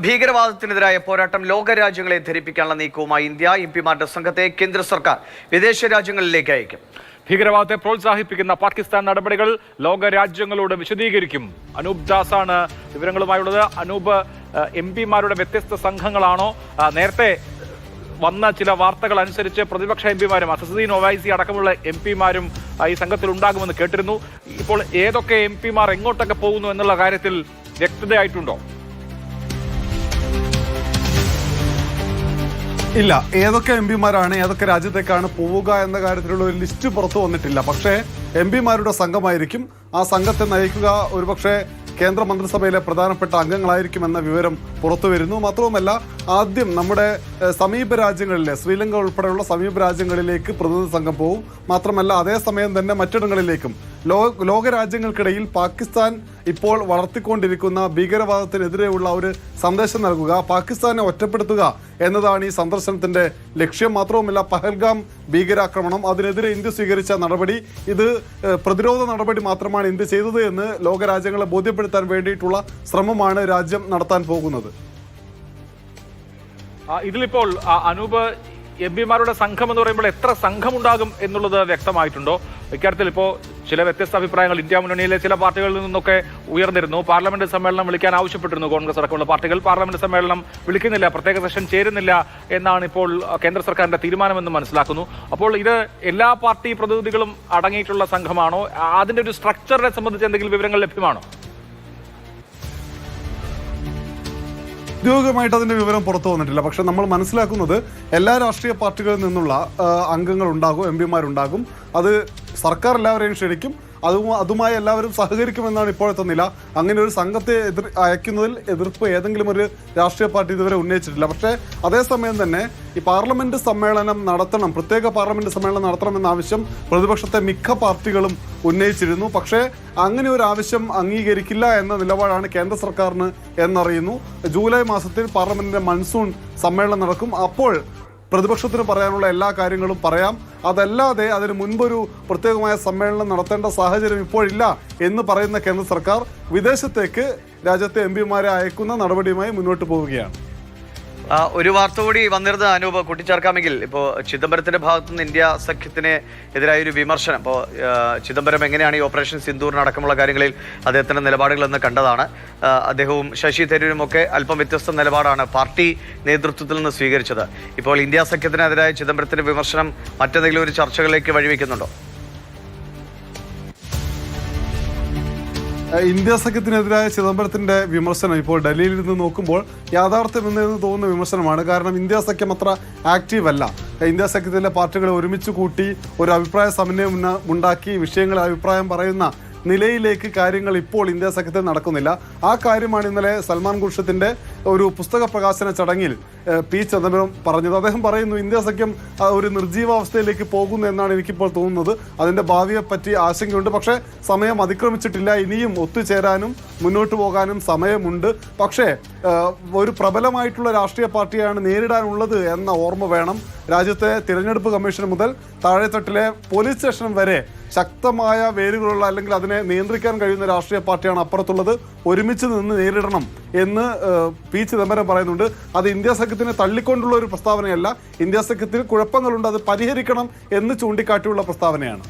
ഭീകരവാദത്തിനെതിരായ പോരാട്ടം ലോകരാജ്യങ്ങളെ ധരിപ്പിക്കാനുള്ള നീക്കവുമായി ഇന്ത്യ എംപിമാരുടെ സംഘത്തെ കേന്ദ്ര സർക്കാർ വിദേശ രാജ്യങ്ങളിലേക്ക് അയക്കും. ഭീകരവാദത്തെ പ്രോത്സാഹിപ്പിക്കുന്ന പാകിസ്ഥാൻ നടപടികൾ ലോകരാജ്യങ്ങളോട് വിശദീകരിക്കും. അനൂപ് ദാസാണ് വിവരങ്ങളുമായുള്ളത്. അനൂപ്, എംപിമാരുടെ വ്യത്യസ്ത സംഘങ്ങളാണോ? നേരത്തെ വന്ന ചില വാർത്തകൾ അനുസരിച്ച് പ്രതിപക്ഷ എംപിമാരും അസദുദ്ദീൻ ഒവൈസി അടക്കമുള്ള എംപിമാരും ഈ സംഘത്തിൽ ഉണ്ടാകുമെന്ന് കേട്ടിരുന്നു. ഇപ്പോൾ ഏതൊക്കെ എംപിമാർ എങ്ങോട്ടൊക്കെ പോകുന്നു എന്നുള്ള കാര്യത്തിൽ വ്യക്തതയായിട്ടുണ്ടോ? ഇല്ല, ഏതൊക്കെ എംപിമാരാണ് ഏതൊക്കെ രാജ്യത്തേക്കാണ് പോവുക എന്ന കാര്യത്തിലുള്ള ഒരു ലിസ്റ്റ് പുറത്തു വന്നിട്ടില്ല. പക്ഷേ എംപിമാരുടെ സംഘമായിരിക്കും. ആ സംഘത്തെ നയിക്കുക ഒരുപക്ഷെ കേന്ദ്ര മന്ത്രിസഭയിലെ പ്രധാനപ്പെട്ട അംഗങ്ങളായിരിക്കുമെന്ന വിവരം പുറത്തു വരുന്നു. മാത്രവുമല്ല, ആദ്യം നമ്മുടെ സമീപ രാജ്യങ്ങളിലെ ശ്രീലങ്ക ഉൾപ്പെടെയുള്ള സമീപ രാജ്യങ്ങളിലേക്ക് പ്രതിനിധി സംഘം പോകും. മാത്രമല്ല, അതേസമയം തന്നെ മറ്റിടങ്ങളിലേക്കും ലോകരാജ്യങ്ങൾക്കിടയിൽ പാകിസ്ഥാൻ ഇപ്പോൾ വളർത്തിക്കൊണ്ടിരിക്കുന്ന ഭീകരവാദത്തിനെതിരെയുള്ള ഒരു സന്ദേശം നൽകുക, പാകിസ്ഥാനെ ഒറ്റപ്പെടുത്തുക എന്നതാണ് ഈ സന്ദർശനത്തിന്റെ ലക്ഷ്യം. മാത്രവുമല്ല, പഹൽഗാം ഭീകരാക്രമണം, അതിനെതിരെ ഇന്ത്യ സ്വീകരിച്ച നടപടി, ഇത് പ്രതിരോധ നടപടി മാത്രമാണ് ഇന്ത്യ ചെയ്തത് എന്ന് ലോകരാജ്യങ്ങളെ ബോധ്യപ്പെടുത്താൻ വേണ്ടിയിട്ടുള്ള ശ്രമമാണ് രാജ്യം നടത്താൻ പോകുന്നത്. ഇതിലിപ്പോൾ അനൂപ്, എംപിമാരുടെ സംഘം എന്ന് പറയുമ്പോൾ എത്ര സംഘമുണ്ടാകും എന്നുള്ളത് വ്യക്തമായിട്ടുണ്ടോ? ഇക്കാര്യത്തിൽ ഇപ്പോൾ ചില വ്യത്യസ്ത അഭിപ്രായങ്ങൾ ഇന്ത്യ മുന്നണിയിലെ ചില പാർട്ടികളിൽ നിന്നൊക്കെ ഉയർന്നിരുന്നു. പാർലമെന്റ് സമ്മേളനം വിളിക്കാൻ ആവശ്യപ്പെട്ടിരുന്നു കോൺഗ്രസ് അടക്കമുള്ള പാർട്ടികൾ. പാർലമെന്റ് സമ്മേളനം വിളിക്കുന്നില്ല, പ്രത്യേക സെഷൻ ചേരുന്നില്ല എന്നാണ് ഇപ്പോൾ കേന്ദ്ര സർക്കാരിന്റെ തീരുമാനമെന്ന് മനസ്സിലാക്കുന്നു. അപ്പോൾ ഇത് എല്ലാ പാർട്ടി പ്രതിനിധികളും അടങ്ങിയിട്ടുള്ള സംഘമാണോ? അതിന്റെ ഒരു സ്ട്രക്ചറിനെ സംബന്ധിച്ച് എന്തെങ്കിലും വിവരങ്ങൾ ലഭ്യമാണോ? ഔദ്യോഗികമായിട്ട് അതിന്റെ വിവരം പുറത്തു വന്നിട്ടില്ല. പക്ഷെ നമ്മൾ മനസ്സിലാക്കുന്നത് എല്ലാ രാഷ്ട്രീയ പാർട്ടികളിൽ നിന്നുള്ള അംഗങ്ങൾ ഉണ്ടാകും, എംപിമാരുണ്ടാകും. അത് സർക്കാർ എല്ലാവരെയും ക്ഷണിക്കും. അതുമായി എല്ലാവരും സഹകരിക്കുമെന്നാണ് ഇപ്പോഴത്തെ നില. അങ്ങനെ ഒരു സംഘത്തെ അയക്കുന്നതിൽ എതിർപ്പ് ഏതെങ്കിലും ഒരു രാഷ്ട്രീയ പാർട്ടി ഇതുവരെ ഉന്നയിച്ചിട്ടില്ല. പക്ഷേ അതേസമയം തന്നെ ഈ പാർലമെന്റ് സമ്മേളനം നടത്തണം, പ്രത്യേക പാർലമെന്റ് സമ്മേളനം നടത്തണമെന്ന ആവശ്യം പ്രതിപക്ഷത്തെ മിക്ക പാർട്ടികളും ഉന്നയിച്ചിരുന്നു. പക്ഷേ അങ്ങനെ ഒരു ആവശ്യം അംഗീകരിക്കില്ല എന്ന നിലപാടാണ് കേന്ദ്ര സർക്കാരിന് എന്നറിയുന്നു. ജൂലൈ മാസത്തിൽ പാർലമെന്റിന്റെ മൺസൂൺ സമ്മേളനം നടക്കും. അപ്പോൾ പ്രതിപക്ഷത്തിന് പറയാനുള്ള എല്ലാ കാര്യങ്ങളും പറയാം. അതല്ലാതെ അതിന് മുൻപൊരു പ്രത്യേകമായ സമ്മേളനം നടത്തേണ്ട സാഹചര്യം ഇപ്പോഴില്ല എന്ന് പറയുന്ന കേന്ദ്ര സർക്കാർ വിദേശത്തേക്ക് രാജ്യത്തെ എംപിമാരെ അയക്കുന്ന നടപടിയുമായി മുന്നോട്ട് പോവുകയാണ്. ഒരു വാർത്ത കൂടി വന്നിരുന്നത് അനൂപ് കൂട്ടിച്ചേർക്കാമെങ്കിൽ, ഇപ്പോൾ ചിദംബരത്തിന്റെ ഭാഗത്തുനിന്ന് ഇന്ത്യ സഖ്യത്തിന് എതിരായൊരു വിമർശനം. ഇപ്പോൾ ചിദംബരം എങ്ങനെയാണ് ഈ ഓപ്പറേഷൻ സിന്ദൂറിനടക്കമുള്ള കാര്യങ്ങളിൽ അദ്ദേഹത്തിന്റെ നിലപാടുകളെന്ന് കണ്ടതാണ്. അദ്ദേഹവും ശശി തരൂരുമൊക്കെ അല്പം വ്യത്യസ്ത നിലപാടാണ് പാർട്ടി നേതൃത്വത്തിൽ നിന്ന് സ്വീകരിച്ചത്. ഇപ്പോൾ ഇന്ത്യ സഖ്യത്തിനെതിരായ ചിദംബരത്തിന്റെ വിമർശനം മറ്റെന്തെങ്കിലും ഒരു ചർച്ചകളിലേക്ക് വഴിവെക്കുന്നുണ്ടോ? ഇന്ത്യ സഖ്യത്തിനെതിരായ ചിദംബരത്തിന്റെ വിമർശനം ഇപ്പോൾ ഡൽഹിയിൽ നിന്ന് നോക്കുമ്പോൾ യാഥാർത്ഥ്യമെന്ന് തോന്നുന്ന വിമർശനമാണ്. കാരണം ഇന്ത്യ സഖ്യം അത്ര ആക്റ്റീവ് അല്ല. ഇന്ത്യ സഖ്യത്തിലെ പാർട്ടികളെ ഒരുമിച്ച് കൂട്ടി ഒരു അഭിപ്രായ സമന്വയം ഉണ്ടാക്കി വിഷയങ്ങളിൽ അഭിപ്രായം പറയുന്ന നിലയിലേക്ക് കാര്യങ്ങൾ ഇപ്പോൾ ഇന്ത്യ സഖ്യത്തിൽ നടക്കുന്നില്ല. ആ കാര്യമാണ് ഇന്നലെ സൽമാൻ ഖുർഷിദിന്റെ ഒരു പുസ്തക പ്രകാശന ചടങ്ങിൽ പി ചിദംബരം പറഞ്ഞത്. അദ്ദേഹം പറയുന്നു, ഇന്ത്യ സഖ്യം ഒരു നിർജീവാവസ്ഥയിലേക്ക് പോകുന്നു എന്നാണ് എനിക്കിപ്പോൾ തോന്നുന്നത്. അതിൻ്റെ ഭാവിയെപ്പറ്റി ആശങ്കയുണ്ട്. പക്ഷേ സമയം അതിക്രമിച്ചിട്ടില്ല. ഇനിയും ഒത്തുചേരാനും മുന്നോട്ട് പോകാനും സമയമുണ്ട്. പക്ഷേ ഒരു പ്രബലമായിട്ടുള്ള രാഷ്ട്രീയ പാർട്ടിയാണ് നേരിടാനുള്ളത് എന്ന ഓർമ്മ വേണം. രാജ്യത്തെ തിരഞ്ഞെടുപ്പ് കമ്മീഷൻ മുതൽ താഴെത്തട്ടിലെ പോലീസ് സ്റ്റേഷൻ വരെ ശക്തമായ വേരുകളുള്ള, അല്ലെങ്കിൽ അതിനെ നിയന്ത്രിക്കാൻ കഴിയുന്ന രാഷ്ട്രീയ പാർട്ടിയാണ് അപ്പുറത്തുള്ളത്. ഒരുമിച്ച് നിന്ന് നേരിടണം എന്ന് പി ചിദംബരം പറയുന്നുണ്ട്. അത് ഇന്ത്യ സഖ്യത്തിനെ തള്ളിക്കൊണ്ടുള്ള ഒരു പ്രസ്താവനയല്ല. ഇന്ത്യ സഖ്യത്തിൽ കുഴപ്പങ്ങളുണ്ട്, അത് പരിഹരിക്കണം എന്ന് ചൂണ്ടിക്കാട്ടിയുള്ള പ്രസ്താവനയാണ്.